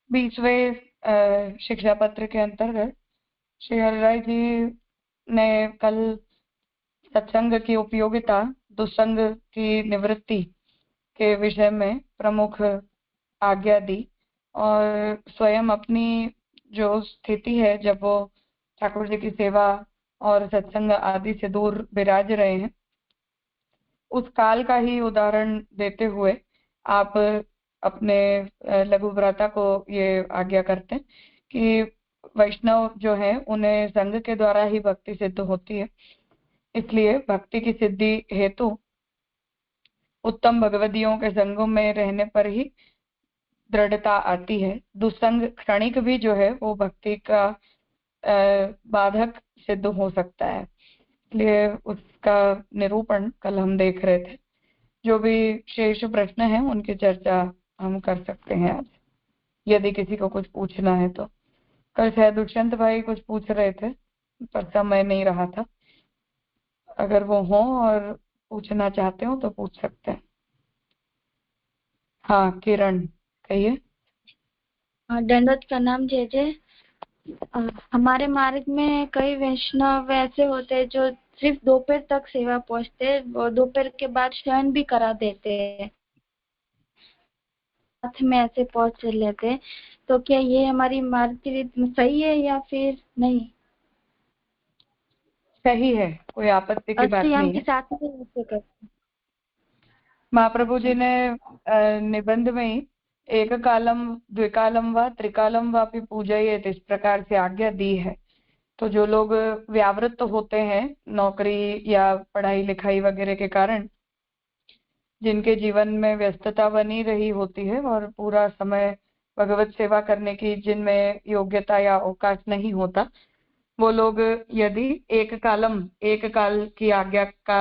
20वें शिक्षा पत्र के अंतर्गत श्री हरिराय जी ने कल सत्संग की उपयोगिता, दुस्संग की निवृत्ति के विषय में प्रमुख आज्ञा दी और स्वयं अपनी जो स्थिति है जब वो ठाकुर जी की सेवा और सत्संग आदि से दूर विराज रहे हैं, उस काल का ही उदाहरण देते हुए आप अपने लघु भ्राता को ये आज्ञा करते हैं कि वैष्णव जो है उन्हें संग के द्वारा ही भक्ति सिद्ध होती है, इसलिए भक्ति की सिद्धि हेतु उत्तम भगवदियों के संगों में रहने पर ही दृढ़ता आती है। दुस्संग क्षणिक भी जो है वो भक्ति का बाधक सिद्ध हो सकता है, इसलिए उसका निरूपण कल हम देख रहे थे। जो भी शेष प्रश्न हैं उनकी चर्चा हम कर सकते हैं आज, यदि किसी को कुछ पूछना है तो। कल शायद दुष्यंत भाई कुछ पूछ रहे थे पर समय नहीं रहा था, अगर वो हो और पूछना चाहते हो तो पूछ सकते हैं। हाँ किरण कहिए। दंडवत प्रणाम जय जय। हमारे मार्ग में कई वैष्णव ऐसे होते हैं जो सिर्फ दोपहर तक सेवा पहुंचते हैं और दोपहर के बाद शयन भी करा देते हैं, साथ में ऐसे पहुंच लेते हैं, तो क्या ये हमारी मार्ग की रीत में सही है या फिर नहीं? सही है, कोई आपत्ति की बात नहीं है। साथ में ऐसे करते महाप्रभु जी ने निबंध में ही एक कालम द्विकालम व त्रिकालम वापि पूजयेत इस प्रकार से आज्ञा दी है। तो जो लोग व्यावृत्त होते हैं नौकरी या पढ़ाई लिखाई वगैरह के कारण, जिनके जीवन में व्यस्तता बनी रही होती है और पूरा समय भगवत सेवा करने की जिनमें योग्यता या अवकाश नहीं होता, वो लोग यदि एक काल की आज्ञा का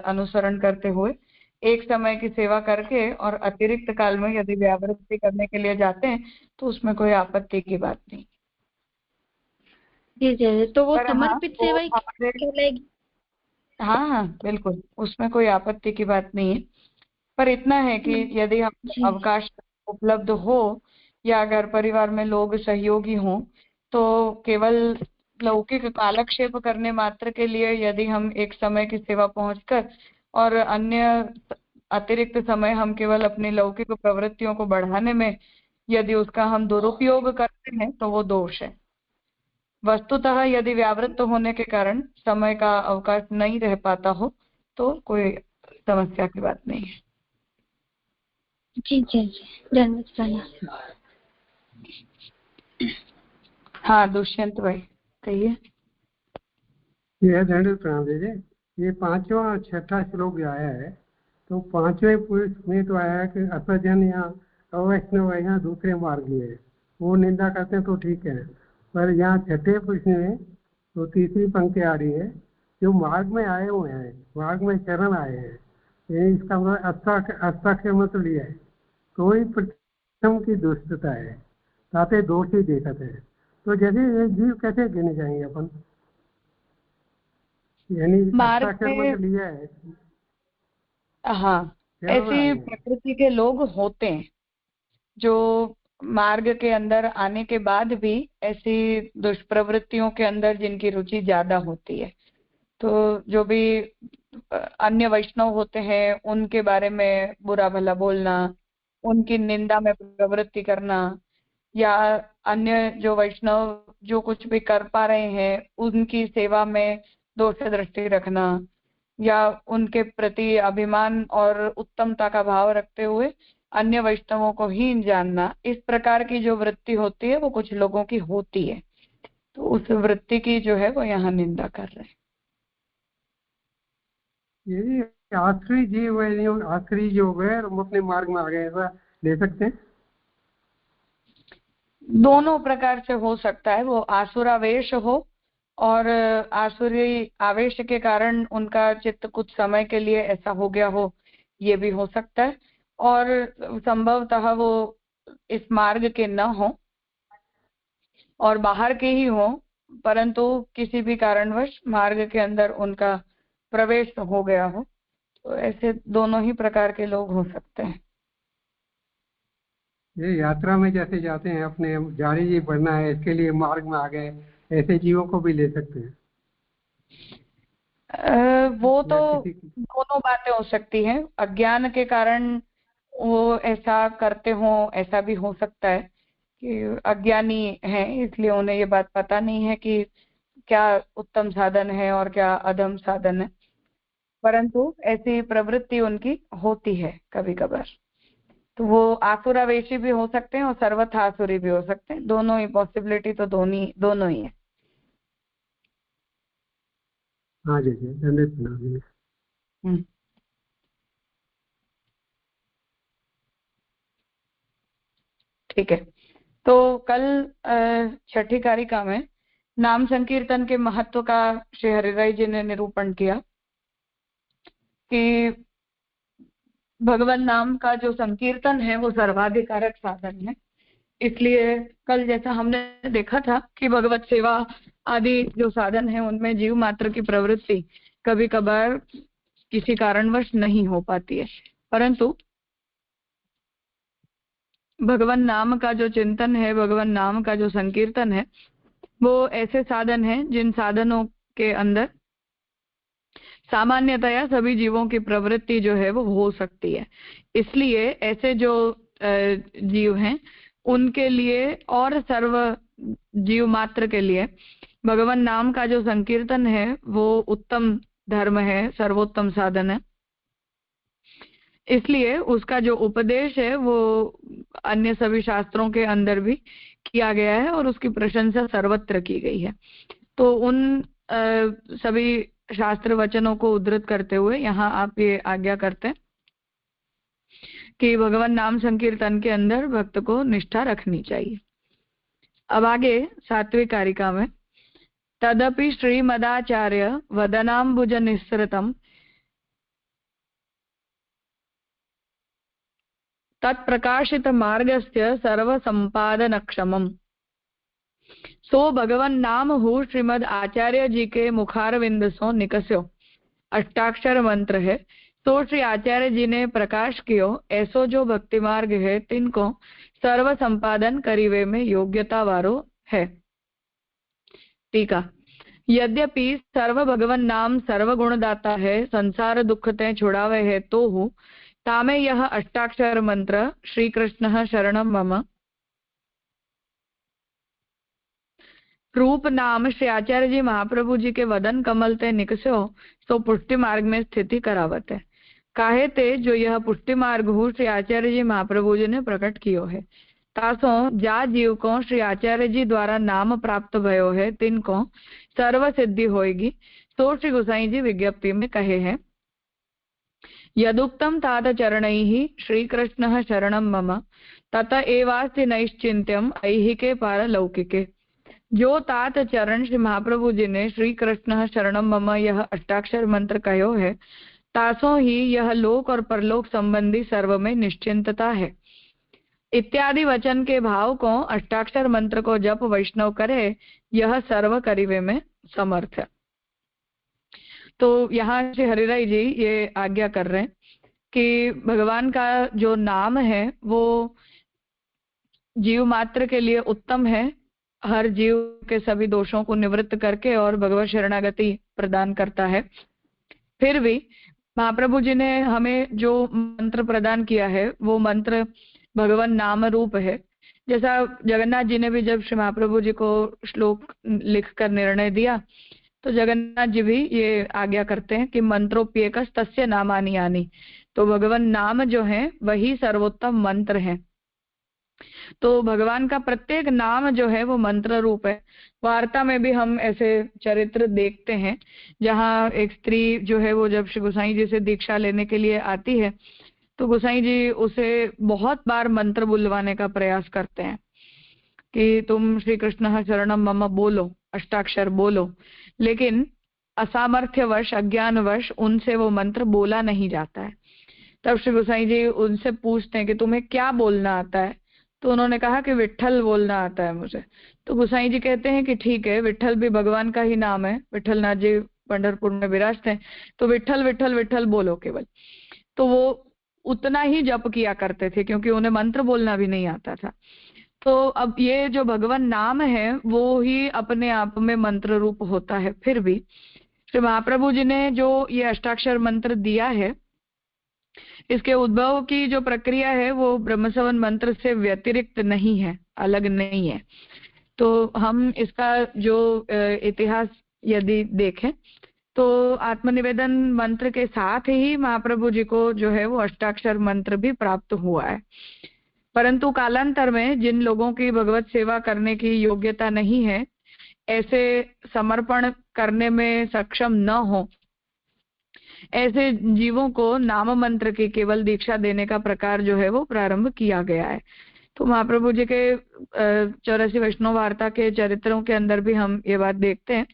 अनुसरण करते हुए एक समय की सेवा करके और अतिरिक्त काल में यदि व्यावृत्ति करने के लिए जाते हैं तो उसमें कोई आपत्ति की बात नहीं। जी जी, तो वो समर्पित सेवा ही कहलाएगी? हाँ बिल्कुल, उसमें कोई आपत्ति की बात नहीं है, पर इतना है कि यदि हम अवकाश उपलब्ध हो या अगर परिवार में लोग सहयोगी हों तो केवल लौकिक कालक्षेप करने मात्र के लिए यदि हम एक समय की सेवा पहुंचकर और अन्य अतिरिक्त समय हम केवल अपनी लौकिक प्रवृत्तियों को बढ़ाने में यदि उसका हम दुरुपयोग करते हैं तो वो दोष है। वस्तुतः यदि व्यावृत्त होने के कारण समय का अवकाश नहीं रह पाता हो तो कोई समस्या की बात नहीं है। जी जी जी, धन्यवाद। हाँ दुष्यंत भाई कहिए। यह दंड प्रणाम दीजिए। ये 5वां और 6ठा श्लोक आया है, तो 5वें पुरुष में तो आया है कि असजन या अवैष्णव या दूसरे मार्ग में वो निंदा करते हैं तो ठीक है, पर यहाँ 6ठे पुरुष में तो तीसरी पंक्ति आ रही है, जो मार्ग में आए हुए हैं, मार्ग में शरण आए हैं, इसका मतलब हस्ताक्षर मत लिया है, कोई प्रथम की दुष्टता है, ताते दोषी देखते हैं, तो जैसे ये जीव कैसे गिने जाएंगे अपन? यानी मार्ग में लिया है। हाँ ऐसी प्रकृति के लोग होते हैं जो मार्ग के अंदर आने के बाद भी ऐसी दुष्प्रवृत्तियों के अंदर जिनकी रुचि ज्यादा होती है, तो जो भी अन्य वैष्णव होते हैं उनके बारे में बुरा भला बोलना, उनकी निंदा में प्रवृत्ति करना, या अन्य जो वैष्णव जो कुछ भी कर पा रहे हैं उनकी सेवा में दोष दृष्टि रखना, या उनके प्रति अभिमान और उत्तमता का भाव रखते हुए अन्य वैष्णवों को हीन जानना, इस प्रकार की जो वृत्ति होती है वो कुछ लोगों की होती है, तो उस वृत्ति की जो है वो यहाँ निंदा कर रहे हैं। यही आखिरी जीव है, आखिरी जो है हम अपने मार्ग में आ गए, ऐसा ले सकते हैं? दोनों प्रकार से हो सकता है, वो आसुरावेश हो और आसुरी आवेश के कारण उनका चित्त कुछ समय के लिए ऐसा हो गया हो, ये भी हो सकता है, और संभवतः वो इस मार्ग के न हो और बाहर के ही हो, परंतु किसी भी कारणवश मार्ग के अंदर उनका प्रवेश हो गया हो, तो ऐसे दोनों ही प्रकार के लोग हो सकते हैं। ये यात्रा में जैसे जाते हैं अपने जारी जी बढ़ना है इसके लिए मार्ग में आ गए, ऐसे जीवों को भी ले सकते हैं। वो तो या किसी की दोनों बातें हो सकती हैं। अज्ञान के कारण वो ऐसा करते हो, ऐसा भी हो सकता है कि अज्ञानी हैं इसलिए उन्हें ये बात पता नहीं है कि क्या उत्तम साधन है और क्या अधम साधन है, परंतु ऐसी प्रवृत्ति उनकी होती है कभी कभार। तो वो आसुरावेशी भी हो सकते हैं और सर्वथा आसुरी भी हो सकते हैं, दोनों ही पॉसिबिलिटी तो दोनों ही है। हाँ जी जी, दंडित प्रणाम जी। हम्म। ठीक है, तो कल छठी कारिका में नाम संकीर्तन के महत्व का श्री हरिराय जी ने निरूपण किया कि भगवान नाम का जो संकीर्तन है वो सर्वाधिकारक साधन है। इसलिए कल जैसा हमने देखा था कि भगवत सेवा आदि जो साधन है उनमें जीव मात्र की प्रवृत्ति कभी कभार किसी कारणवश नहीं हो पाती है, परंतु भगवान नाम का जो चिंतन है, भगवान नाम का जो संकीर्तन है, वो ऐसे साधन हैं जिन साधनों के अंदर सामान्यतया सभी जीवों की प्रवृत्ति जो है वो हो सकती है। इसलिए ऐसे जो जीव हैं उनके लिए और सर्व जीव मात्र के लिए भगवान नाम का जो संकीर्तन है वो उत्तम धर्म है, सर्वोत्तम साधन है। इसलिए उसका जो उपदेश है वो अन्य सभी शास्त्रों के अंदर भी किया गया है और उसकी प्रशंसा सर्वत्र की गई है। तो उन सभी शास्त्र वचनों को उद्धृत करते हुए यहाँ आप ये आज्ञा करते हैं कि भगवान नाम संकीर्तन के अंदर भक्त को निष्ठा रखनी चाहिए। अब आगे 7वीं कारिका में तदपि श्रीमदाचार्य वदनाम्बुज निस्सृतम तत्प्रकाशित मार्गस्य सर्व संपादनक्षमम। सो भगवान नाम हु श्रीमद आचार्य जी के मुखारविंद सो निकस्यो अष्टाक्षर मंत्र है। तो श्री आचार्य जी ने प्रकाश कियो ऐसो जो भक्ति मार्ग है तिनको सर्व संपादन करीवे में योग्यता वारो है। टीका। यद्यपि सर्व भगवान नाम सर्व गुणदाता है, संसार दुख ते छुड़ावे है, तो हूँ तामे यह अष्टाक्षर मंत्र श्री कृष्ण शरणम मम रूप नाम श्री आचार्य जी महाप्रभु जी के वदन कमल ते निकस्यो तो पुष्टि मार्ग में स्थिति करावत है। काहे ते जो यह पुष्टि मार्ग हो श्री आचार्य जी महाप्रभु जी ने प्रकट कियो है। तासो जा जीव को श्री आचार्य जी द्वारा नाम प्राप्त भयो है तिनको सर्व सिद्धि होएगी। तो श्री गोसाई जी विज्ञप्ति में कहे हैं यदुक्तम तात चरणैहि श्री कृष्ण शरणम मम तत एवास्ति नैश्चिंत्यम ऐहिके पारलौकिके। जो तात चरण श्री महाप्रभु जी ने श्री कृष्ण शरणम मम यह अष्टाक्षर मंत्र कहो है, तासों ही यह लोक और परलोक संबंधी सर्व में निश्चिंतता है। इत्यादि वचन के भाव को अष्टाक्षर मंत्र को जप वैष्णव करे, यह सर्व करीवे में समर्थ है। तो यहाँ श्री हरिराय जी ये आज्ञा कर रहे हैं कि भगवान का जो नाम है वो जीव मात्र के लिए उत्तम है, हर जीव के सभी दोषों को निवृत्त करके और भगवत शरणागति प्रदान करता है। फिर भी महाप्रभु जी ने हमें जो मंत्र प्रदान किया है वो मंत्र भगवान नाम रूप है। जैसा जगन्नाथ जी ने भी जब श्री महाप्रभु जी को श्लोक लिखकर निर्णय दिया तो जगन्नाथ जी भी ये आज्ञा करते हैं कि मंत्रोप्येकस् तस्य नामानि यानि। तो भगवान नाम जो है वही सर्वोत्तम मंत्र है। तो भगवान का प्रत्येक नाम जो है वो मंत्र रूप है। वार्ता में भी हम ऐसे चरित्र देखते हैं जहाँ एक स्त्री जो है वो जब श्री गोसाई जी से दीक्षा लेने के लिए आती है तो गोसाई जी उसे बहुत बार मंत्र बुलवाने का प्रयास करते हैं कि तुम श्री कृष्ण शरणम मम बोलो, अष्टाक्षर बोलो, लेकिन असामर्थ्यवश अज्ञानवश उनसे वो मंत्र बोला नहीं जाता है। तब श्री गोसाई जी उनसे पूछते हैं कि तुम्हें क्या बोलना आता है। तो उन्होंने कहा कि विठल बोलना आता है मुझे। तो गोसाई जी कहते हैं कि ठीक है, विठल भी भगवान का ही नाम है, विठलनाथ जी पंढरपुर में विराजते हैं, तो विठल विठल विठल बोलो केवल। तो वो उतना ही जप किया करते थे, क्योंकि उन्हें मंत्र बोलना भी नहीं आता था। तो अब ये जो भगवान नाम है वो ही अपने आप में मंत्र रूप होता है। फिर भी श्री महाप्रभु जी ने जो ये अष्टाक्षर मंत्र दिया है, इसके उद्भव की जो प्रक्रिया है वो ब्रह्मसवन मंत्र से व्यतिरिक्त नहीं है, अलग नहीं है। तो हम इसका जो इतिहास यदि देखें तो आत्मनिवेदन मंत्र के साथ ही महाप्रभु जी को जो है वो अष्टाक्षर मंत्र भी प्राप्त हुआ है। परंतु कालांतर में जिन लोगों की भगवत सेवा करने की योग्यता नहीं है, ऐसे समर्पण करने में सक्षम न हो, ऐसे जीवों को नाम मंत्र की केवल दीक्षा देने का प्रकार जो है वो प्रारंभ किया गया है। तो महाप्रभु जी के 84 वैष्णव वार्ता के चरित्रों के अंदर भी हम ये बात देखते हैं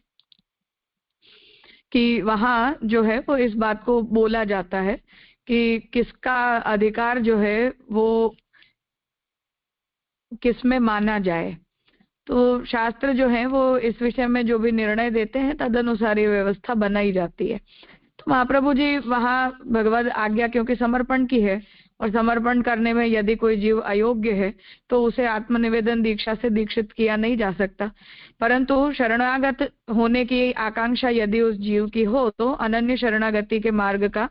कि वहां जो है वो इस बात को बोला जाता है कि किसका अधिकार जो है वो किसमें माना जाए। तो शास्त्र जो है वो इस विषय में जो भी निर्णय देते हैं तदनुसार ये व्यवस्था बनाई जाती है। तो महाप्रभु जी वहां भगवत आज्ञा क्योंकि समर्पण की है, और समर्पण करने में यदि कोई जीव अयोग्य है तो उसे आत्मनिवेदन दीक्षा से दीक्षित किया नहीं जा सकता, परंतु शरणागत होने की आकांक्षा यदि उस जीव की हो तो अनन्य शरणागति के मार्ग का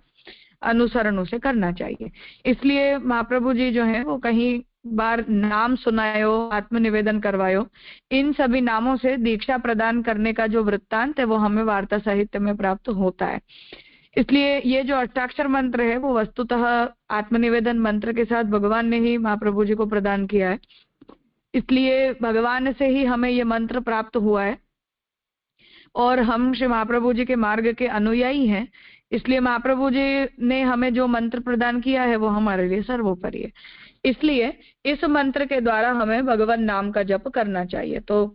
अनुसरण उसे करना चाहिए। इसलिए महाप्रभु जी जो है वो कहीं बार नाम सुनायो, आत्मनिवेदन करवायो, इन सभी नामों से दीक्षा प्रदान करने का जो वृत्तांत है वो हमें वार्ता साहित्य में प्राप्त होता है। इसलिए ये जो अष्टाक्षर मंत्र है वो वस्तुतः आत्मनिवेदन मंत्र के साथ भगवान ने ही महाप्रभु जी को प्रदान किया है। इसलिए भगवान से ही हमें ये मंत्र प्राप्त हुआ है और हम श्री महाप्रभु जी के मार्ग के अनुयायी हैं। इसलिए महाप्रभु जी ने हमें जो मंत्र प्रदान किया है वो हमारे लिए सर्वोपरि है। इसलिए इस मंत्र के द्वारा हमें भगवान नाम का जप करना चाहिए। तो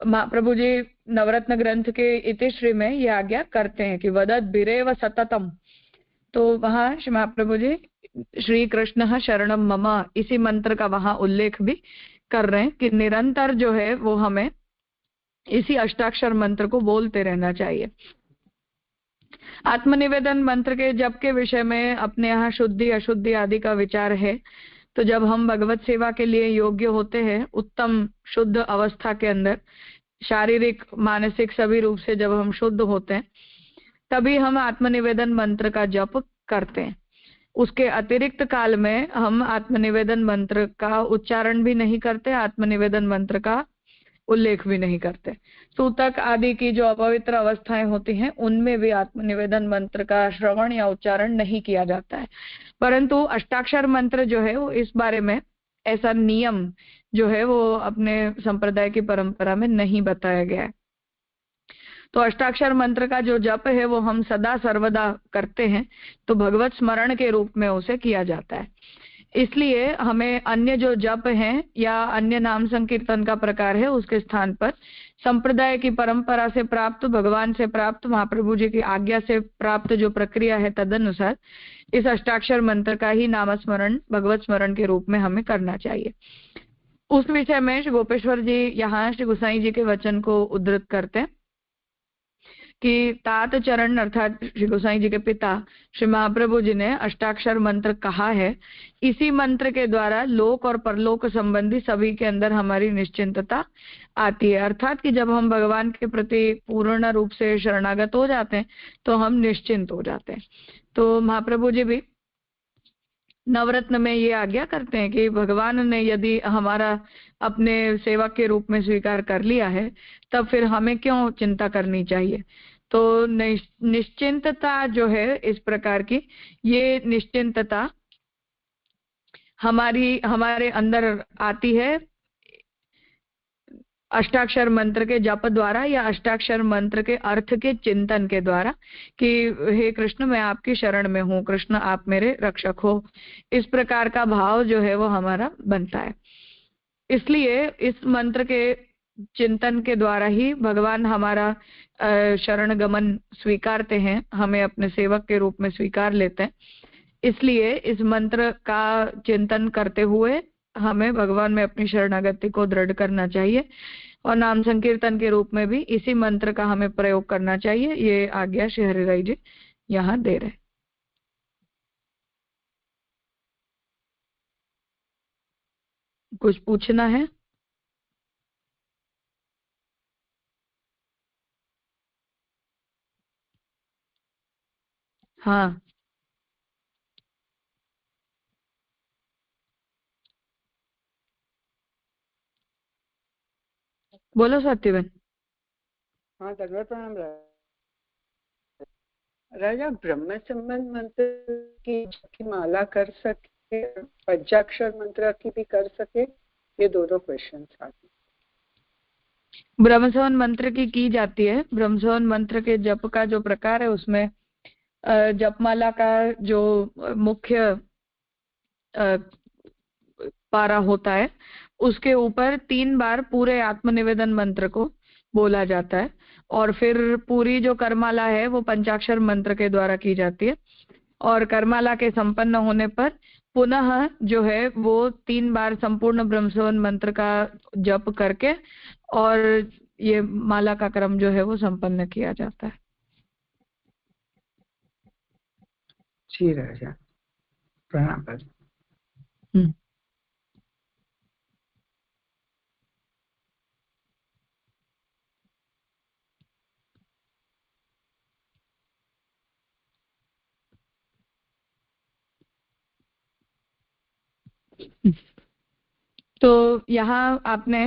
महाप्रभु जी नवरत्न ग्रंथ के इतिश्री में ये आज्ञा करते हैं कि वदत बिरेव सततम। तो वहां श्री महाप्रभु जी श्री कृष्ण शरणम मम इसी मंत्र का वहां उल्लेख भी कर रहे हैं कि निरंतर जो है वो हमें इसी अष्टाक्षर मंत्र को बोलते रहना चाहिए। आत्मनिवेदन मंत्र के जप के विषय में अपने यहाँ शुद्धि अशुद्धि आदि का विचार है। तो जब हम भगवत सेवा के लिए योग्य होते हैं, उत्तम शुद्ध अवस्था के अंदर शारीरिक मानसिक सभी रूप से जब हम शुद्ध होते हैं, तभी हम आत्मनिवेदन मंत्र का जप करते हैं। उसके अतिरिक्त काल में हम आत्मनिवेदन मंत्र का उच्चारण भी नहीं करते, आत्मनिवेदन मंत्र का उल्लेख भी नहीं करते। सूतक आदि की जो अपवित्र अवस्थाएं होती हैं उनमें भी आत्मनिवेदन मंत्र का श्रवण या उच्चारण नहीं किया जाता है। परंतु अष्टाक्षर मंत्र जो है वो इस बारे में ऐसा नियम जो है वो अपने संप्रदाय की परंपरा में नहीं बताया गया है। तो अष्टाक्षर मंत्र का जो जप है वो हम सदा सर्वदा करते हैं, तो भगवत स्मरण के रूप में उसे किया जाता है। इसलिए हमें अन्य जो जप हैं या अन्य नाम संकीर्तन का प्रकार है उसके स्थान पर संप्रदाय की परंपरा से प्राप्त, भगवान से प्राप्त, महाप्रभु जी की आज्ञा से प्राप्त जो प्रक्रिया है तदनुसार इस अष्टाक्षर मंत्र का ही नामस्मरण भगवत स्मरण के रूप में हमें करना चाहिए। उस विषय में श्री गोपेश्वर जी यहाँ श्री गोसाई जी के वचन को उद्धृत करते हैं कि तात चरण अर्थात श्री गोसाई जी के पिता श्री महाप्रभु जी ने अष्टाक्षर मंत्र कहा है। इसी मंत्र के द्वारा लोक और परलोक संबंधी सभी के अंदर हमारी निश्चिंतता आती है। अर्थात कि जब हम भगवान के प्रति पूर्ण रूप से शरणागत हो जाते हैं तो हम निश्चिंत हो जाते हैं। तो महाप्रभु जी भी नवरत्न में ये आज्ञा करते हैं कि भगवान ने यदि हमारा अपने सेवक के रूप में स्वीकार कर लिया है तब फिर हमें क्यों चिंता करनी चाहिए। तो निश्चिंतता जो है इस प्रकार की, ये निश्चिंतता हमारे अंदर आती है अष्टाक्षर मंत्र के जप द्वारा या अष्टाक्षर मंत्र के अर्थ के चिंतन के द्वारा कि हे कृष्ण मैं आपकी शरण में हूँ, कृष्ण आप मेरे रक्षक हो। इस प्रकार का भाव जो है वो हमारा बनता है। इसलिए इस मंत्र के चिंतन के द्वारा ही भगवान हमारा शरण गमन स्वीकारते हैं, हमें अपने सेवक के रूप में स्वीकार लेते हैं। इसलिए इस मंत्र का चिंतन करते हुए हमें भगवान में अपनी शरणागति को दृढ़ करना चाहिए और नाम संकीर्तन के रूप में भी इसी मंत्र का हमें प्रयोग करना चाहिए। ये आज्ञा श्री हरिराय जी यहाँ दे रहे। कुछ पूछना है? हाँ, बोलो सत्यवन। हाँ दंडवत प्रणाम राजा। ब्रह्म संबंध मंत्र की माला कर सके, पंचाक्षर मंत्र की भी कर सके, ये दोनों क्वेश्चन आते। ब्रह्मसवन मंत्र की जाती है। ब्रह्मसवन मंत्र के जप का जो प्रकार है उसमें जपमाला का जो मुख्य पारा होता है उसके ऊपर 3 बार पूरे आत्मनिवेदन मंत्र को बोला जाता है, और फिर पूरी जो करमाला है वो पंचाक्षर मंत्र के द्वारा की जाती है, और करमाला के संपन्न होने पर पुनः जो है वो 3 बार संपूर्ण ब्रह्मसवन मंत्र का जप करके और ये माला का क्रम जो है वो संपन्न किया जाता है। जी राजा, प्रणाम राजा। तो यहाँ आपने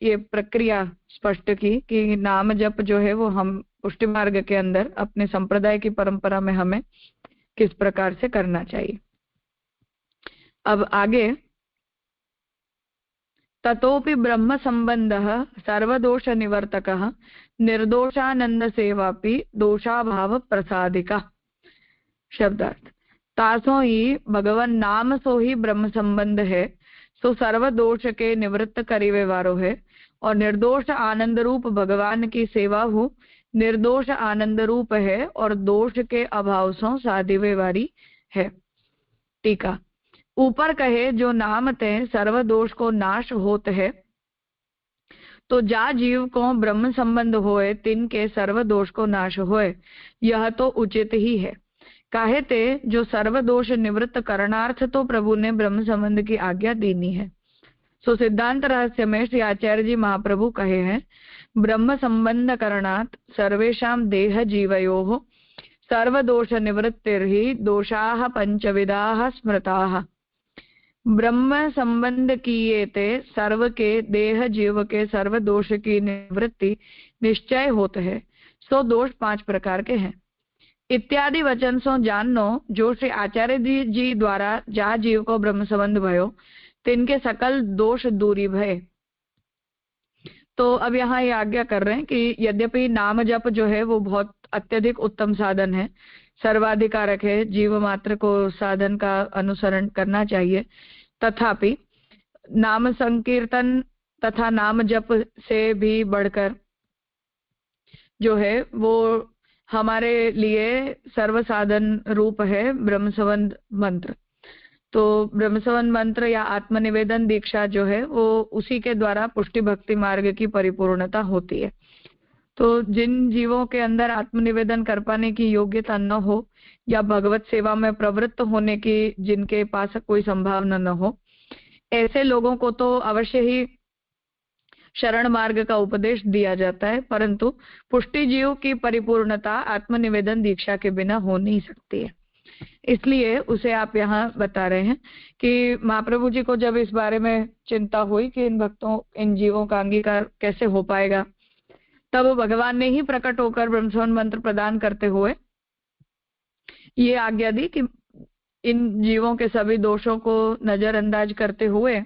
ये प्रक्रिया स्पष्ट की कि नाम जप जो है वो हम पुष्टि मार्ग के अंदर अपने संप्रदाय की परंपरा में हमें किस प्रकार से करना चाहिए। अब आगे, ततोपि ब्रह्म संबंधः सर्वदोष निवर्तकः निर्दोषानंद सेवापि दोषाभाव प्रसादिका। शब्दार्थ, तासो ही भगवान नाम सो ही ब्रह्म संबंध है, सो सर्व दोष के निवृत्त करीवे वारो है, और निर्दोष आनंद रूप भगवान की सेवा हो निर्दोष आनंद रूप है और दोष के अभाव सो साधिवे वारी है। टीका, ऊपर कहे जो नाम ते सर्व दोष को नाश होत है, तो जा जीव को ब्रह्म संबंध होए तिन के सर्व दोष को नाश होए, यह तो उचित ही है। काहे ते जो सर्व दोष निवृत्त करणार्थ तो प्रभु ने ब्रह्म संबंध की आज्ञा दीनी है। सो सिद्धांत रहस्य में श्री आचार्य जी महाप्रभु कहे हैं, ब्रह्म संबंध करणात् सर्वेषां देह जीवयोः सर्व दोष निवृत्तिर्हि दोषाः पंचविधाः स्मृताः। ब्रह्म संबंध किए ते सर्व के देह जीव के सर्व दोष की निवृत्ति निश्चय होता है, सो दोष 5 प्रकार के हैं इत्यादि वचन सो जानो जो श्री आचार्य जी द्वारा जा जीव को ब्रह्म संबंध भयो तिनके सकल दोष दूरी भय। तो अब यहाँ ये आज्ञा कर रहे हैं कि यद्यपि नाम जप जो है वो बहुत अत्यधिक उत्तम साधन है, सर्वाधिकारक है, जीव मात्र को साधन का अनुसरण करना चाहिए, तथापि नाम संकीर्तन तथा नाम जप से भी बढ़कर जो है वो हमारे लिए सर्व साधन रूप है ब्रह्म संबंध मंत्र। तो ब्रह्म संबंध मंत्र या आत्मनिवेदन दीक्षा जो है वो उसी के द्वारा पुष्टि भक्ति मार्ग की परिपूर्णता होती है। तो जिन जीवों के अंदर आत्मनिवेदन कर पाने की योग्यता न हो या भगवत सेवा में प्रवृत्त होने की जिनके पास कोई संभावना न हो, ऐसे लोगों को तो अवश्य ही शरण मार्ग का उपदेश दिया जाता है, परंतु पुष्टि जीव की परिपूर्णता आत्मनिवेदन दीक्षा के बिना हो नहीं सकती है। इसलिए उसे आप यहाँ बता रहे हैं कि महाप्रभु जी को जब इस बारे में चिंता हुई कि इन भक्तों इन जीवों का अंगीकार कैसे हो पाएगा, तब भगवान ने ही प्रकट होकर ब्रह्म संबंध मंत्र प्रदान करते हुए ये आज्ञा दी कि इन जीवों के सभी दोषों को नजरअंदाज करते हुए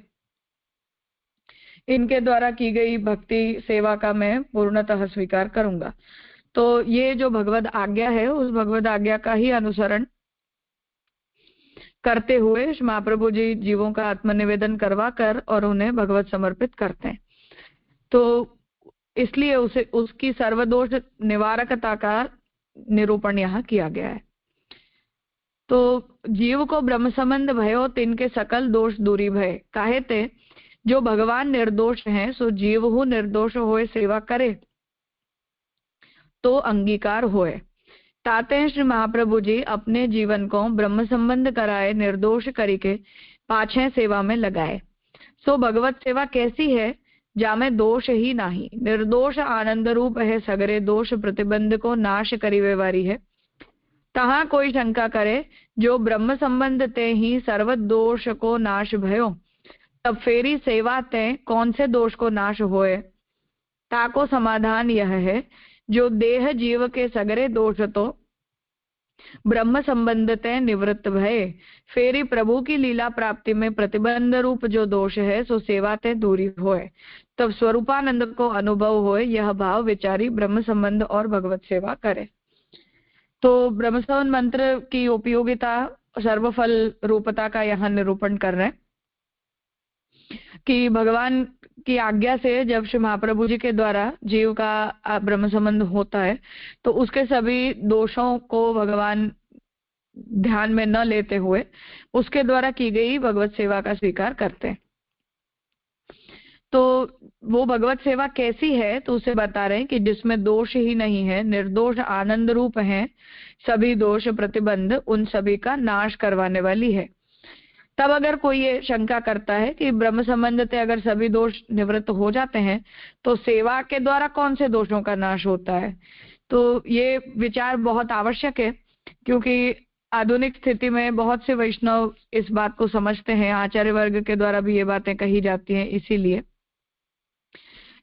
इनके द्वारा की गई भक्ति सेवा का मैं पूर्णतः स्वीकार करूंगा। तो ये जो भगवद आज्ञा है उस भगवद आज्ञा का ही अनुसरण करते हुए महाप्रभु जी जीवों का आत्मनिवेदन करवा कर और उन्हें भगवत समर्पित करते हैं। तो इसलिए उसे उसकी सर्वदोष निवारकता का निरूपण यहाँ किया गया है। तो जीव को ब्रह्म संबंध भयो तिनके सकल दोष दूरी भय, काहे ते जो भगवान निर्दोष हैं सो जीव हु निर्दोष होए सेवा करे तो अंगीकार होए। ताते श्री महाप्रभु जी अपने जीवन को ब्रह्म संबंध कराए निर्दोष करी के पाछे सेवा में लगाए। सो भगवत सेवा कैसी है, जामे दोष ही नाही, निर्दोष आनंद रूप है, सगरे दोष प्रतिबंध को नाश करीवे वारी है। तहाँ कोई शंका करे, जो ब्रह्म संबंध ते ही सर्व दोष को नाश भयो, तब फेरी सेवा ते कौन से दोष को नाश होए। ताको समाधान यह है, जो देह जीव के सगरे दोष तो ब्रह्म संबंध ते निवृत्त भये, फेरी प्रभु की लीला प्राप्ति में प्रतिबंध रूप जो दोष है, सो सेवा ते दूरी होए, तब स्वरूपानंद को अनुभव होए। यह भाव विचारी ब्रह्म संबंध और भगवत सेवा करे। तो ब्रह्म संबंध मंत्र की उपयोगिता, सर्वफल रूपता का यहाँ निरूपण कर रहे हैं कि भगवान की आज्ञा से जब श्री महाप्रभु जी के द्वारा जीव का ब्रह्म संबंध होता है, तो उसके सभी दोषों को भगवान ध्यान में न लेते हुए उसके द्वारा की गई भगवत सेवा का स्वीकार करते हैं। तो वो भगवत सेवा कैसी है, तो उसे बता रहे हैं कि जिसमें दोष ही नहीं है, निर्दोष आनंद रूप है, सभी दोष प्रतिबंध उन सभी का नाश करवाने वाली है। तब अगर कोई ये शंका करता है कि ब्रह्म संबंध से अगर सभी दोष निवृत्त हो जाते हैं, तो सेवा के द्वारा कौन से दोषों का नाश होता है, तो ये विचार बहुत आवश्यक है, क्योंकि आधुनिक स्थिति में बहुत से वैष्णव इस बात को समझते हैं, आचार्य वर्ग के द्वारा भी ये बातें कही जाती हैं, इसीलिए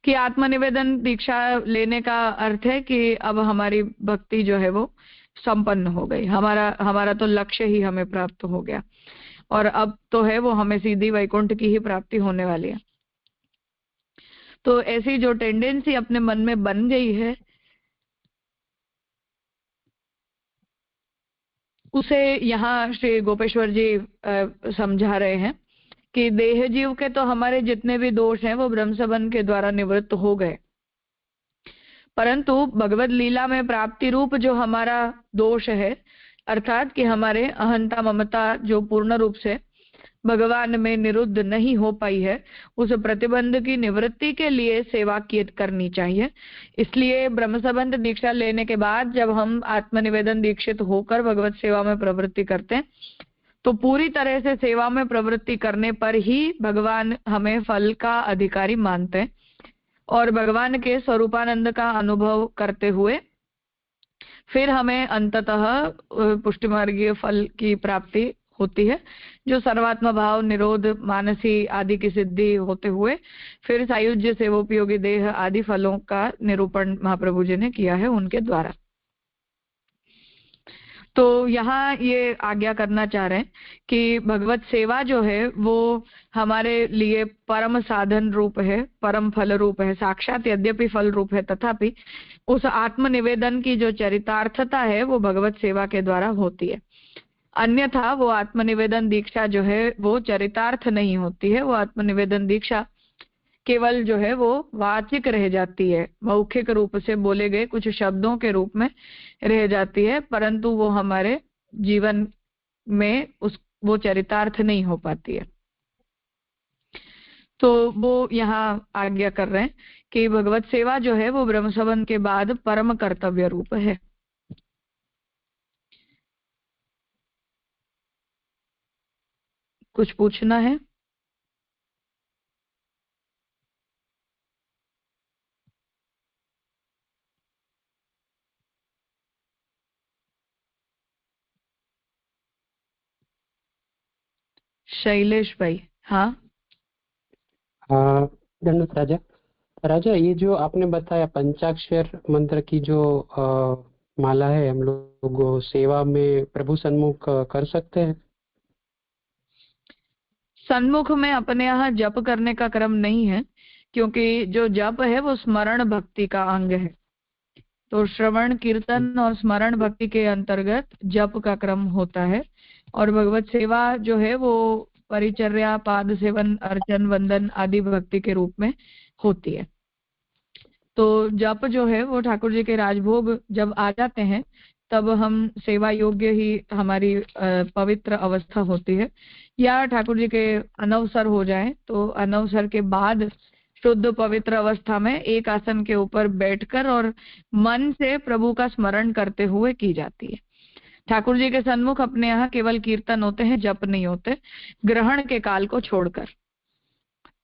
कि आत्मनिवेदन दीक्षा लेने का अर्थ है कि अब हमारी भक्ति जो है वो संपन्न हो गई, हमारा तो लक्ष्य ही हमें प्राप्त हो गया, और अब तो है वो हमें सीधी वैकुंठ की ही प्राप्ति होने वाली है। तो ऐसी जो टेंडेंसी अपने मन में बन गई है, उसे यहाँ श्री गोपेश्वर जी समझा रहे हैं कि देह जीव के तो हमारे जितने भी दोष हैं वो ब्रह्म संबंध के द्वारा निवृत्त हो गए, परंतु भगवत लीला में प्राप्ति रूप जो हमारा दोष है, अर्थात कि हमारे अहंता ममता जो पूर्ण रूप से भगवान में निरुद्ध नहीं हो पाई है, उस प्रतिबंध की निवृत्ति के लिए सेवा करनी चाहिए। इसलिए ब्रह्म संबंध दीक्षा लेने के बाद जब हम आत्मनिवेदन दीक्षित होकर भगवत सेवा में प्रवृत्ति करते हैं, तो पूरी तरह से सेवा में प्रवृत्ति करने पर ही भगवान हमें फल का अधिकारी मानते हैं, और भगवान के स्वरूपानंद का अनुभव करते हुए फिर हमें अंततः पुष्टिमार्गीय फल की प्राप्ति होती है, जो सर्वात्म भाव, निरोध, मानसी आदि की सिद्धि होते हुए फिर सायुज्य सेवोपयोगी देह आदि फलों का निरूपण महाप्रभु जी ने किया है उनके द्वारा। तो यहाँ ये आज्ञा करना चाह रहे हैं कि भगवत सेवा जो है वो हमारे लिए परम साधन रूप है, परम फल रूप है, साक्षात यद्यपि फल रूप है, तथापि उस आत्मनिवेदन की जो चरितार्थता है वो भगवत सेवा के द्वारा होती है। अन्यथा वो आत्मनिवेदन दीक्षा जो है वो चरितार्थ नहीं होती है, वो आत्मनिवेदन दीक्षा केवल जो है वो वाचिक रह जाती है, मौखिक रूप से बोले गए कुछ शब्दों के रूप में रह जाती है, परंतु वो हमारे जीवन में वो चरितार्थ नहीं हो पाती है। तो वो यहाँ आज्ञा कर रहे हैं कि भगवत सेवा जो है वो ब्रह्म संबंध के बाद परम कर्तव्य रूप है। कुछ पूछना है? शैलेश भाई। हाँ धन्यवाद राजा। राजा, ये जो आपने बताया पंचाक्षर मंत्र की जो माला है, हम लोग सेवा में प्रभु सन्मुख कर सकते हैं? सन्मुख में अपने यहाँ जप करने का क्रम नहीं है, क्योंकि जो जप है वो स्मरण भक्ति का अंग है। तो श्रवण कीर्तन और स्मरण भक्ति के अंतर्गत जप का क्रम होता है, और भगवत सेवा जो है वो परिचर्या, पाद सेवन, अर्चन, वंदन आदि भक्ति के रूप में होती है। तो जप जो है वो ठाकुर जी के राजभोग जब आ जाते हैं तब हम सेवा योग्य ही हमारी पवित्र अवस्था होती है, या ठाकुर जी के अनवसर हो जाए तो अनवसर के बाद शुद्ध पवित्र अवस्था में एक आसन के ऊपर बैठकर और मन से प्रभु का स्मरण करते हुए की जाती है। ठाकुर जी के सन्मुख अपने यहाँ केवल कीर्तन होते हैं, जप नहीं होते, ग्रहण के काल को छोड़कर।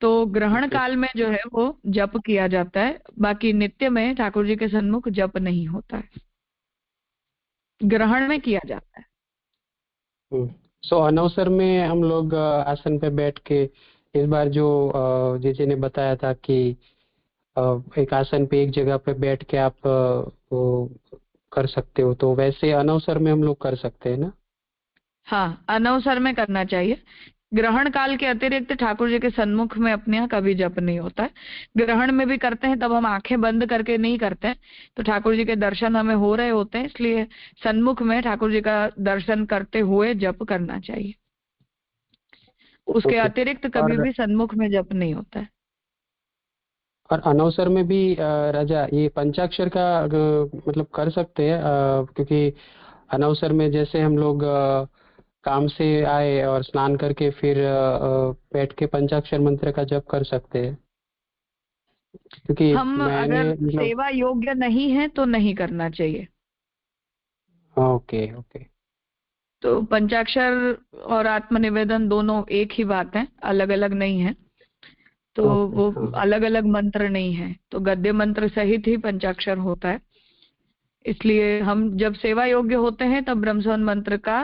तो ग्रहण काल में जो है वो जप किया जाता है, बाकी नित्य में ठाकुर जी के सन्मुख जप नहीं होता है, ग्रहण में किया जाता है। सो अनवसर में हम लोग आसन पे बैठ के, इस बार जो जीजी ने बताया था कि एक आसन पे एक जगह पे बैठ के आप वो कर सकते हो, तो वैसे अनवसर में हम लोग कर सकते हैं ना? हाँ, अनवसर में करना चाहिए। ग्रहण काल के अतिरिक्त ठाकुर जी के सन्मुख में अपने यहाँ कभी जप नहीं होता है। ग्रहण में भी करते हैं तब हम आंखें बंद करके नहीं करते हैं, तो ठाकुर जी के दर्शन हमें हो रहे होते हैं, इसलिए सन्मुख में ठाकुर जी का दर्शन करते हुए जप करना चाहिए। उसके अतिरिक्त कभी भी सन्मुख में जप नहीं होता है। और अनवसर में भी राजा ये पंचाक्षर का मतलब कर सकते हैं, क्योंकि अनवसर में जैसे हम लोग काम से आए और स्नान करके फिर बैठ के पंचाक्षर मंत्र का जप कर सकते हैं, क्योंकि हम मैंने अगर सेवा योग्य नहीं है तो नहीं करना चाहिए। Okay okay. तो पंचाक्षर और आत्मनिवेदन दोनों एक ही बात है, अलग अलग नहीं है। तो वो अलग अलग मंत्र नहीं है, तो गद्य मंत्र सहित ही पंचाक्षर होता है। इसलिए हम जब सेवा योग्य होते हैं तब ब्रह्मसवन मंत्र का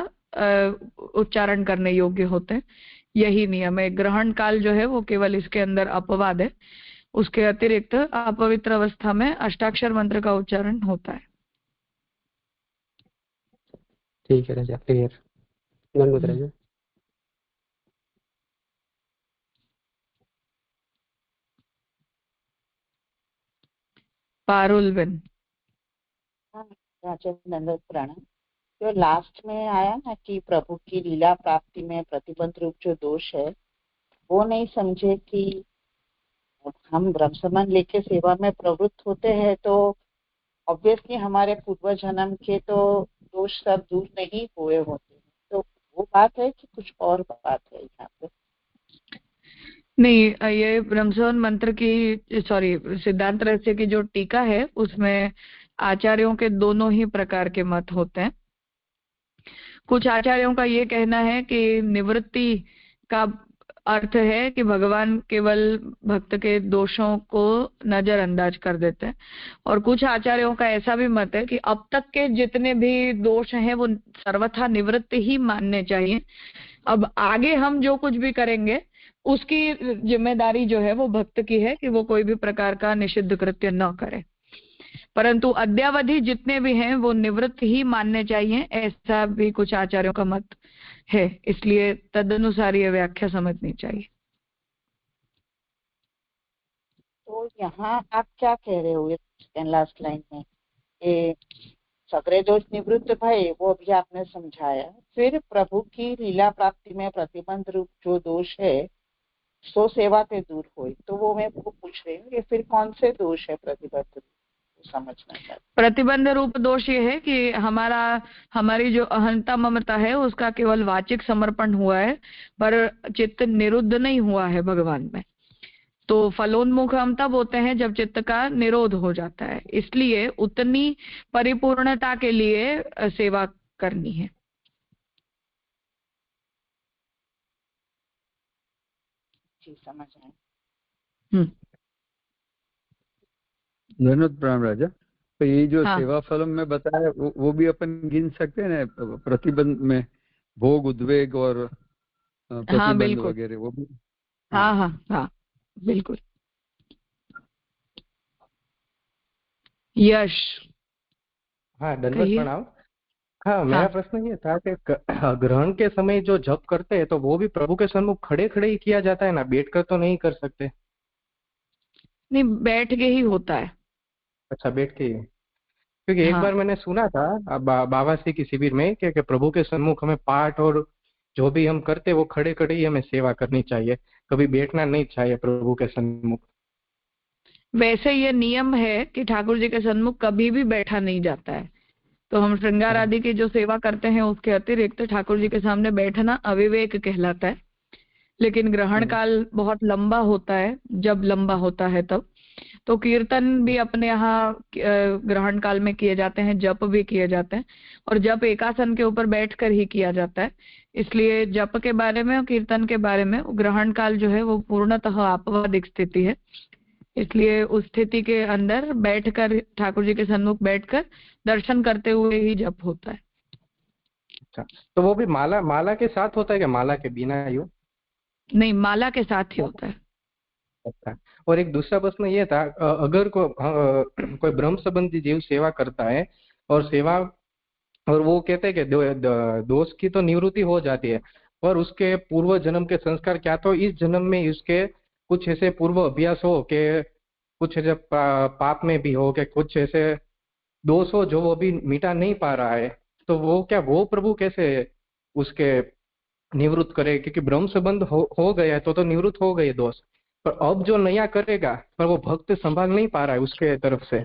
उच्चारण करने योग्य होते हैं, यही नियम है। ग्रहण काल जो है वो केवल इसके अंदर अपवाद है, उसके अतिरिक्त अपवित्र अवस्था में अष्टाक्षर मंत्र का उच्चारण होता है। ठीक है राजा, क्लियर। धन्यवाद राजा। पारुल बेन। राजा नंदन पुराण जो लास्ट में आया ना कि प्रभु की लीला प्राप्ति में प्रतिबंध रूप जो दोष है, वो नहीं समझे कि हम ब्रह्मसमान लेके सेवा में प्रवृत्त होते हैं तो ऑब्वियसली हमारे पूर्व जन्म के तो दोष सब दूर नहीं हुए होते, तो वो बात है कि कुछ और बात है यहाँ पे? नहीं, ये ब्रह्मसवन मंत्र की सिद्धांत रहस्य की जो टीका है उसमें आचार्यों के दोनों ही प्रकार के मत होते हैं। कुछ आचार्यों का ये कहना है कि निवृत्ति का अर्थ है कि भगवान केवल भक्त के दोषों को नजरअंदाज कर देते हैं, और कुछ आचार्यों का ऐसा भी मत है कि अब तक के जितने भी दोष हैं वो सर्वथा निवृत्त ही मानने चाहिए। अब आगे हम जो कुछ भी करेंगे उसकी जिम्मेदारी जो है वो भक्त की है कि वो कोई भी प्रकार का निषिद्ध कृत्य न करे, परंतु अद्यावधि जितने भी हैं वो निवृत्त ही मानने चाहिए, ऐसा भी कुछ आचार्यों का मत है। इसलिए तदनुसार ये व्याख्या समझनी चाहिए। तो यहाँ आप क्या कह रहे हो लास्ट लाइन में, ये सगरे दोष निवृत्त भय, वो भी आपने समझाया। फिर प्रभु की लीला प्राप्ति में प्रतिबंध रूप जो दोष है सो सेवा के दूर हुई, तो वो मैं वो पूछ रही हूँ, ये फिर कौन से दोष है प्रतिबंध रूप, समझना चाहिए। प्रतिबंध रूप दोष ये है कि हमारी जो अहंता ममता है उसका केवल वाचिक समर्पण हुआ है, पर चित्त निरुद्ध नहीं हुआ है भगवान में। तो फलोन्मुख हम तब होते हैं जब चित्त का निरोध हो जाता है, इसलिए उतनी परिपूर्णता के लिए सेवा करनी है। जी समझ आए। धन्यवाद प्रणाम राजा। तो ये जो सेवा फलम में बताया वो भी अपन गिन सकते हैं ना प्रतिबंध में, भोग उद्वेग और प्रतिबंध वगैरह, वो भी? हाँ बिल्कुल। यश। हाँ धन्यवाद प्रणाम। हाँ, मेरा प्रश्न ये था कि ग्रहण के समय जो जप करते हैं तो वो भी प्रभु के सन्मुख खड़े खड़े ही किया जाता है ना, बैठ कर तो नहीं कर सकते? नहीं, बैठ के ही होता है। अच्छा, बैठ के ही। क्योंकि एक बार मैंने सुना था बाबा श्री की शिविर में कि प्रभु के सन्मुख हमें पाठ और जो भी हम करते वो खड़े खड़े ही हमें सेवा करनी चाहिए, कभी बैठना नहीं चाहिए प्रभु के सन्मुख। वैसे ये नियम है कि ठाकुर जी के सन्मुख कभी भी बैठा नहीं जाता है, तो हम श्रृंगार आदि की जो सेवा करते हैं उसके अतिरिक्त ठाकुर जी के सामने बैठना अविवेक कहलाता है। लेकिन ग्रहण काल बहुत लंबा होता है, जब लंबा होता है तब, तो कीर्तन भी अपने यहाँ ग्रहण काल में किए जाते हैं, जप भी किए जाते हैं, और जप एकासन के ऊपर बैठकर ही किया जाता है। इसलिए जप के बारे में और कीर्तन के बारे में ग्रहण काल जो है वो पूर्णतः आपवादिक स्थिति है। इसलिए उस स्थिति के अंदर बैठकर, ठाकुर जी के सन्मुख बैठकर दर्शन करते हुए ही जप होता है। अच्छा, तो वो भी माला के साथ होता है क्या, माला के बिना यूं? नहीं, माला के साथ ही होता है। अच्छा, और एक दूसरा प्रश्न ये था, अगर कोई ब्रह्म संबंधी जीव सेवा करता है और सेवा, और वो कहते हैं कि दोष की तो निवृत्ति हो जाती है, और उसके पूर्व जन्म के संस्कार, क्या तो इस जन्म में उसके कुछ ऐसे पूर्व अभ्यास हो कि कुछ ऐसे पाप में भी हो कि कुछ ऐसे दोष हो जो वो भी मिटा नहीं पा रहा है, तो वो प्रभु कैसे उसके निवृत्त करे? क्योंकि ब्रह्म संबंध हो गया है तो निवृत्त हो गए दोष, पर अब जो नया करेगा पर वो भक्त संभाल नहीं पा रहा है उसके तरफ से,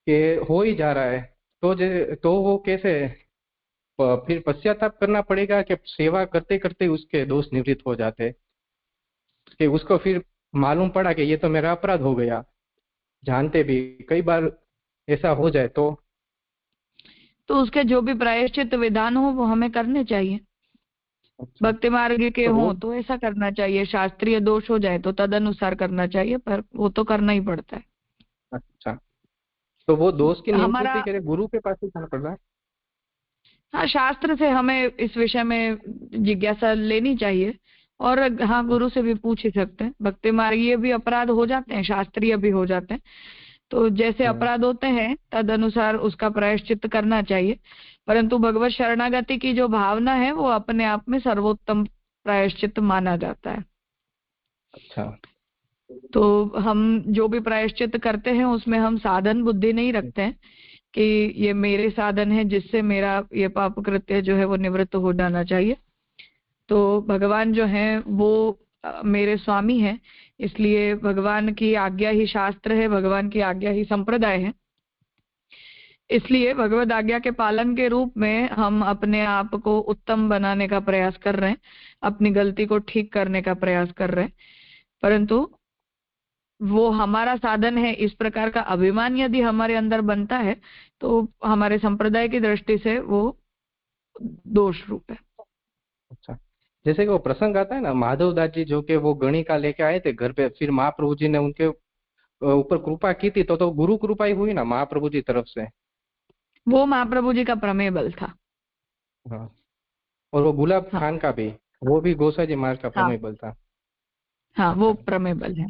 कि हो ही जा रहा है, तो वो कैसे फिर पश्चाताप करना पड़ेगा कि सेवा करते करते उसके दोष निवृत्त हो जाते, कि उसको फिर मालूम पड़ा कि ये तो मेरा अपराध हो गया, जानते भी कई बार ऐसा हो जाए तो उसके जो भी प्रायश्चित विधान हो वो हमें करने चाहिए। अच्छा, भक्ति मार्ग के तो हो तो ऐसा करना चाहिए, शास्त्रीय दोष हो जाए तो तद अनुसार करना चाहिए, पर वो तो करना ही पड़ता है। अच्छा, तो वो दोष की हमारा, निवृत्ति के लिए गुरु के पास ही जाना पड़ रहा है? हाँ, शास्त्र से हमें इस विषय में जिज्ञासा लेनी चाहिए, और हाँ, गुरु से भी पूछ ही सकते हैं। भक्ति मार्गीय भी अपराध हो जाते हैं, शास्त्रीय भी हो जाते हैं, तो जैसे अपराध होते हैं तद अनुसार उसका प्रायश्चित करना चाहिए। परंतु भगवत शरणागति की जो भावना है वो अपने आप में सर्वोत्तम प्रायश्चित माना जाता है। अच्छा, तो हम जो भी प्रायश्चित करते हैं उसमें हम साधन बुद्धि नहीं रखते हैं कि ये मेरे साधन है जिससे मेरा ये पाप कृत्य जो है वो निवृत्त हो जाना चाहिए। तो भगवान जो है वो मेरे स्वामी हैं, इसलिए भगवान की आज्ञा ही शास्त्र है, भगवान की आज्ञा ही संप्रदाय है। इसलिए भगवद आज्ञा के पालन के रूप में हम अपने आप को उत्तम बनाने का प्रयास कर रहे हैं, अपनी गलती को ठीक करने का प्रयास कर रहे हैं, परंतु वो हमारा साधन है, इस प्रकार का अभिमान यदि हमारे अंदर बनता है तो हमारे संप्रदाय की दृष्टि से वो दोष रूप है। अच्छा, जैसे कि वो प्रसंग आता है ना, माधवदास जी जो कि वो गणिका लेके आए थे घर पे, फिर महाप्रभु जी ने उनके ऊपर कृपा की थी, तो गुरु कृपा ही हुई ना महाप्रभु जी तरफ से। वो महाप्रभु जी का प्रमेय बल था। हाँ, और वो गुलाब हाँ, खान का भी, वो भी गोसाई जी महाराज का प्रमेय बल था। हाँ, वो अच्छा, प्रमेय बल है।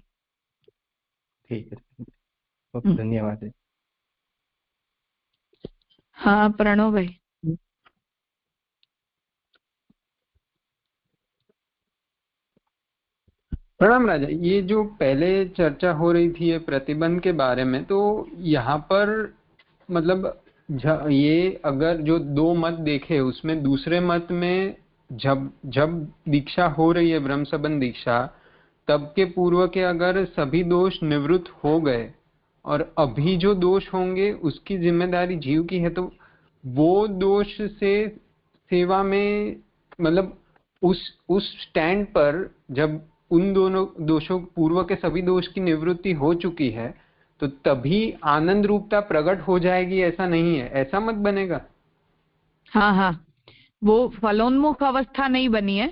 ठीक है, ओके, धन्यवाद है। हाँ, प्रणव भाई। प्रणाम राजा। ये जो पहले चर्चा हो रही थी ये प्रतिबंध के बारे में, तो यहाँ पर मतलब ये अगर जो दो मत देखे उसमें दूसरे मत में जब जब दीक्षा हो रही है ब्रह्म संबंध दीक्षा, तब के पूर्व के अगर सभी दोष निवृत्त हो गए और अभी जो दोष होंगे उसकी जिम्मेदारी जीव की है, तो वो दोष से सेवा में मतलब उस स्टैंड पर जब उन दोनों दोषों पूर्व के सभी दोष की निवृत्ति हो चुकी है तो तभी आनंद रूपता प्रकट हो जाएगी, ऐसा नहीं है, ऐसा मत बनेगा। हाँ, हाँ, वो फलोन्मुख अवस्था नहीं बनी है,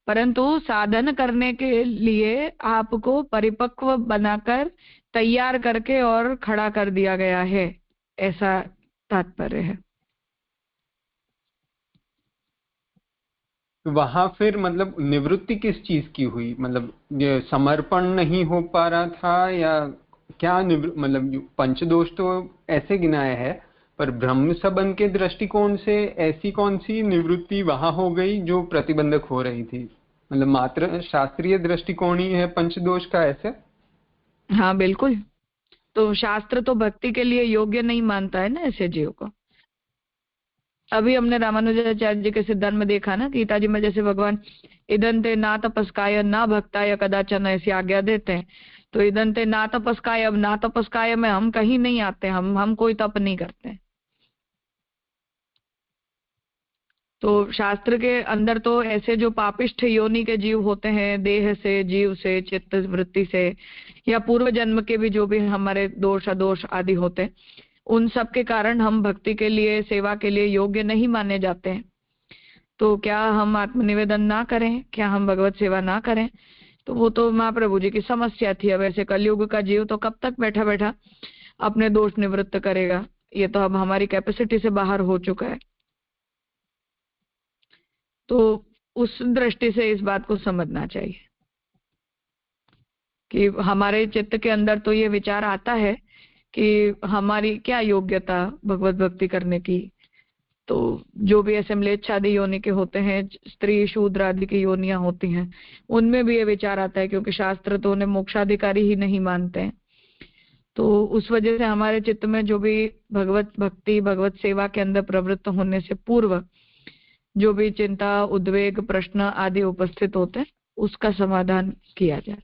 परंतु साधन करने के लिए आपको परिपक्व बनाकर तैयार करके और खड़ा कर दिया गया है, ऐसा तात्पर्य है। वहां फिर मतलब निवृत्ति किस चीज की हुई? मतलब ये समर्पण नहीं हो पा रहा था या क्या? मतलब पंचदोष तो ऐसे गिनाया है, पर ब्रह्म संबंध के दृष्टिकोण से ऐसी कौन सी निवृत्ति वहां हो गई जो प्रतिबंधक हो रही थी? मतलब मात्र शास्त्रीय दृष्टिकोण ही है पंचदोष का ऐसे? हाँ, बिल्कुल। तो शास्त्र तो भक्ति के लिए योग्य नहीं मानता है ना ऐसे जीव को। अभी हमने रामानुजाचार्य जी के सिद्धांत में देखा ना, गीता जी में जैसे भगवान इदंते ना तपस्काय ना भक्ताय कदाचन ऐसी आज्ञा देते हैं, तो इदंते ना तपस्काय, अब ना तपस्काय में हम कहीं नहीं आते, हम कोई तप नहीं करते। तो शास्त्र के अंदर तो ऐसे जो पापिष्ठ योनि के जीव होते हैं, देह से, जीव से, चित्त वृत्ति से, या पूर्व जन्म के भी जो भी हमारे दोष अदोष आदि होते हैं, उन सब के कारण हम भक्ति के लिए, सेवा के लिए योग्य नहीं माने जाते हैं। तो क्या हम आत्मनिवेदन ना करें, क्या हम भगवत सेवा ना करें? तो वो तो महाप्रभु जी की समस्या थी। अब ऐसे कलयुग का जीव तो कब तक बैठा बैठा अपने दोष निवृत्त करेगा? ये तो अब हमारी कैपेसिटी से बाहर हो चुका है। तो उस दृष्टि से इस बात को समझना चाहिए कि हमारे चित्त के अंदर तो ये विचार आता है कि हमारी क्या योग्यता भगवत भक्ति करने की। तो जो भी ऐसे म्लेच्छादि योनि के होते हैं, स्त्री शूद्र आदि की योनियां होती हैं, उनमें भी ये विचार आता है, क्योंकि शास्त्र तो उन्हें मोक्षाधिकारी ही नहीं मानते हैं। तो उस वजह से हमारे चित्त में जो भी भगवत भक्ति, भगवत सेवा के अंदर प्रवृत्त होने से पूर्व जो भी चिंता, उद्वेग, प्रश्न आदि उपस्थित होते हैं, उसका समाधान किया जाए।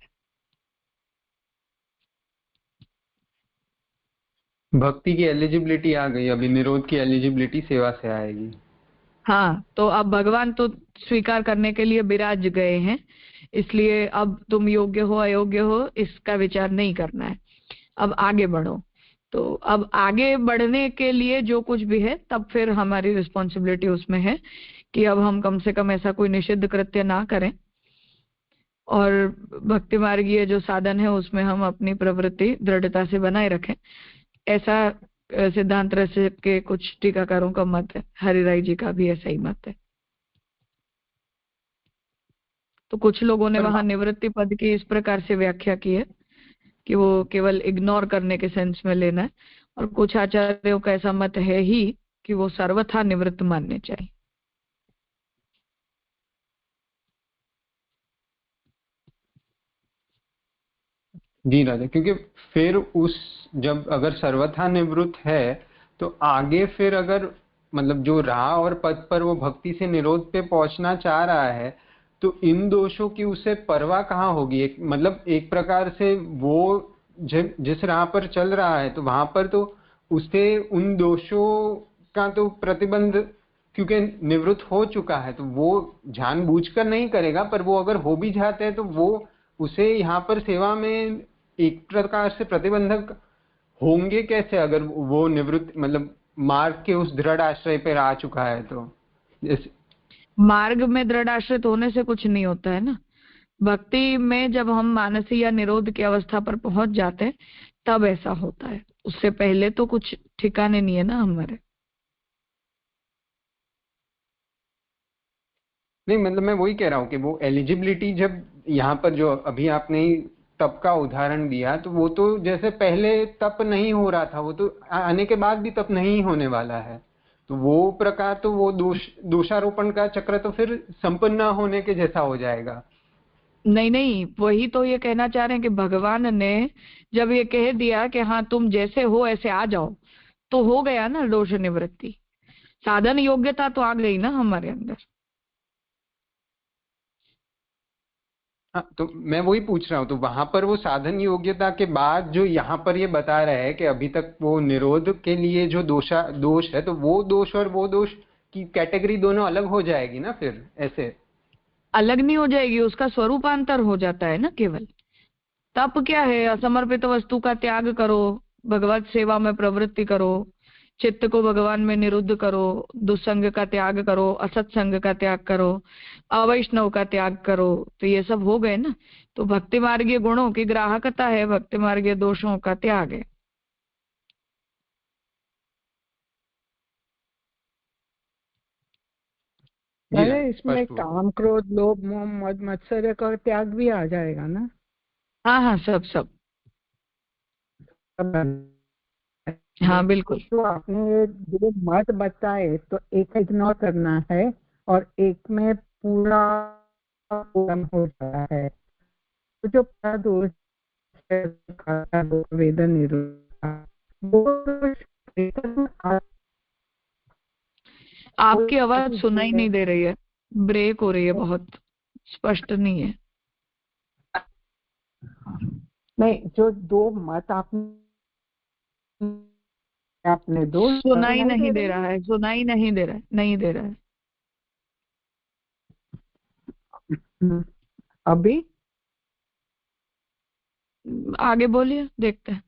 भक्ति की एलिजिबिलिटी आ गई, अभी निरोध की एलिजिबिलिटी सेवा से आएगी। हाँ, तो अब भगवान तो स्वीकार करने के लिए विराज गए हैं, इसलिए अब तुम योग्य हो अयोग्य हो इसका विचार नहीं करना है, अब आगे बढ़ो। तो अब आगे बढ़ने के लिए जो कुछ भी है, तब फिर हमारी रिस्पॉन्सिबिलिटी उसमें है कि अब हम कम से कम ऐसा कोई निषिद्ध कृत्य ना करें, और भक्ति मार्गीय जो साधन है उसमें हम अपनी प्रवृत्ति दृढ़ता से बनाए रखें। ऐसा सिद्धांत रस के कुछ टीकाकारों का मत है, हरिराय जी का भी ऐसा ही मत है। तो कुछ लोगों ने वहां निवृत्ति पद की इस प्रकार से व्याख्या की है कि वो केवल इग्नोर करने के सेंस में लेना है, और कुछ आचार्यों का ऐसा मत है ही कि वो सर्वथा निवृत्त मानने चाहिए। जी राजा, क्योंकि फिर उस जब अगर सर्वथा निवृत्त है तो आगे फिर अगर मतलब जो राह और पद पर वो भक्ति से निरोध पे पहुंचना चाह रहा है, तो इन दोषों की उसे परवाह कहाँ होगी? मतलब एक प्रकार से वो जिस राह पर चल रहा है तो वहां पर तो उसे उन दोषों का तो प्रतिबंध, क्योंकि निवृत्त हो चुका है, तो वो जानबूझकर नहीं करेगा, पर वो अगर हो भी जाते हैं तो वो उसे यहाँ पर सेवा में एक प्रकार से प्रतिबंधक होंगे कैसे, अगर वो निवृत्त मतलब मार्ग के उस दृढ़ आश्रय पर आ चुका है? तो मार्ग में दृढ़ आश्रित होने से कुछ नहीं होता है ना। भक्ति में जब हम मानसी या निरोध की अवस्था पर पहुंच जाते हैं तब ऐसा होता है, उससे पहले तो कुछ ठिकाने नहीं है ना हमारे। नहीं, मतलब मैं वही कह रहा हूँ कि वो एलिजिबिलिटी जब यहाँ पर जो अभी आपने तप का उदाहरण दिया, तो वो तो जैसे पहले तप नहीं हो रहा था, वो तो आने के बाद भी तप नहीं होने वाला है, तो वो प्रकार तो वो दोषारोपण का चक्र तो फिर संपन्न होने के जैसा हो जाएगा। नहीं नहीं, वही तो ये कहना चाह रहे हैं कि भगवान ने जब ये कह दिया कि हाँ तुम जैसे हो ऐसे आ जाओ, तो हो गया ना दोष निवृत्ति, साधन योग्यता तो आ गई ना हमारे अंदर। हाँ, तो मैं वही पूछ रहा हूँ, तो वहां पर वो साधन योग्यता के बाद जो यहाँ पर ये बता रहे हैं कि अभी तक वो निरोध के लिए जो दोष है, तो वो दोष और वो दोष की कैटेगरी दोनों अलग हो जाएगी ना? फिर ऐसे अलग नहीं हो जाएगी, उसका स्वरूपांतर हो जाता है ना केवल। तप क्या है? असमर्पित वस्तु का त्याग करो, भगवत सेवा में प्रवृत्ति करो, चित्त को भगवान में निरुद्ध करो, दुस्संग का त्याग करो, असत्संग का त्याग करो, अवैष्णव का त्याग करो, तो ये सब हो गए ना। तो भक्ति मार्गीय गुणों की ग्राहकता है, भक्ति मार्गीय दोषों का त्याग है। अरे इसमें काम, क्रोध, लोभ, मोह, मद, मत्सर्य का त्याग भी आ जाएगा ना? हाँ हाँ, सब हाँ बिल्कुल। तो आपने जो मत बताए तो एक इग्नोर करना है और एक में पूरा हो रहा है, तो जो दोष वेदन आपकी आवाज सुनाई नहीं दे रही है, ब्रेक हो रही है, बहुत स्पष्ट नहीं है। नहीं, जो दो मत आपने दो सुनाई नहीं दे रहा है, सुनाई नहीं दे रहा है, नहीं दे रहा है। अभी आगे बोलिए, देखते हैं।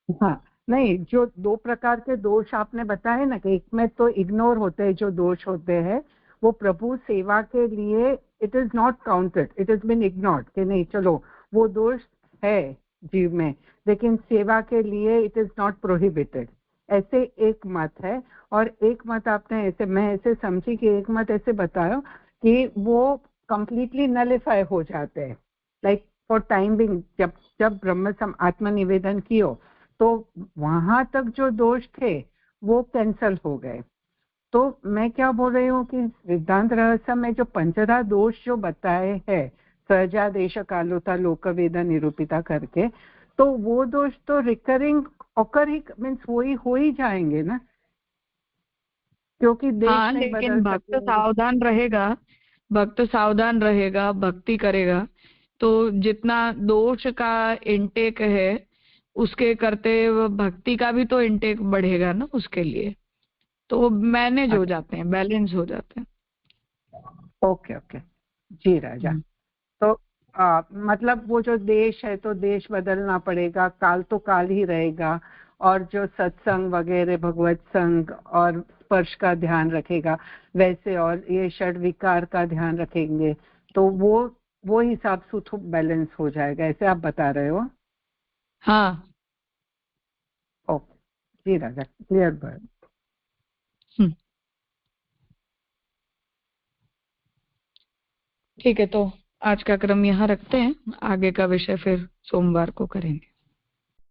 हाँ, नहीं, जो 2 प्रकार के दोष आपने बताए ना, कि एक में तो इग्नोर होते हैं, जो दोष होते हैं वो प्रभु सेवा के लिए it is not counted, it is been ignored, कि नहीं चलो वो दोष है जीव में, लेकिन सेवा के लिए इट इज नॉट प्रोहिबिटेड, ऐसे एक मत है। और एक मत आपने ऐसे, मैं ऐसे समझी कि एक मत ऐसे बताया कि वो कंप्लीटली नलिफाई हो जाते हैं, लाइक फॉर टाइम बिंग, जब ब्रह्म आत्मनिवेदन कियो तो वहां तक जो दोष थे वो कैंसल हो गए। तो मैं क्या बोल रही हूँ कि सिद्धांत रहस्य में जो पंचधा दोष जो बताए हैं, सहजादेश कालोता लोकवेदा निरूपिता करके, तो वो दोष तो रिकरिंग ऑकर ही मीन्स वही हो ही जाएंगे ना, क्योंकि देश हाँ, नहीं लेकिन बदल भक्त सकते। सावधान रहेगा, भक्त सावधान रहेगा, भक्ति करेगा, तो जितना दोष का इनटेक है उसके करते भक्ति का भी तो इनटेक बढ़ेगा ना, उसके लिए तो वो मैनेज हो जाते हैं, बैलेंस हो जाते हैं। ओके ओके जी राजा। तो मतलब वो जो देश है तो देश बदलना पड़ेगा, काल तो काल ही रहेगा, और जो सत्संग वगैरह भगवत संग और स्पर्श का ध्यान रखेगा वैसे, और ये षड विकार का ध्यान रखेंगे तो वो हिसाब से तो बैलेंस हो जाएगा, ऐसे आप बता रहे हो। हाँ, ओके जी राजा, क्लियर बात। ठीक है, तो आज का क्रम यहाँ रखते हैं, आगे का विषय फिर सोमवार को करेंगे।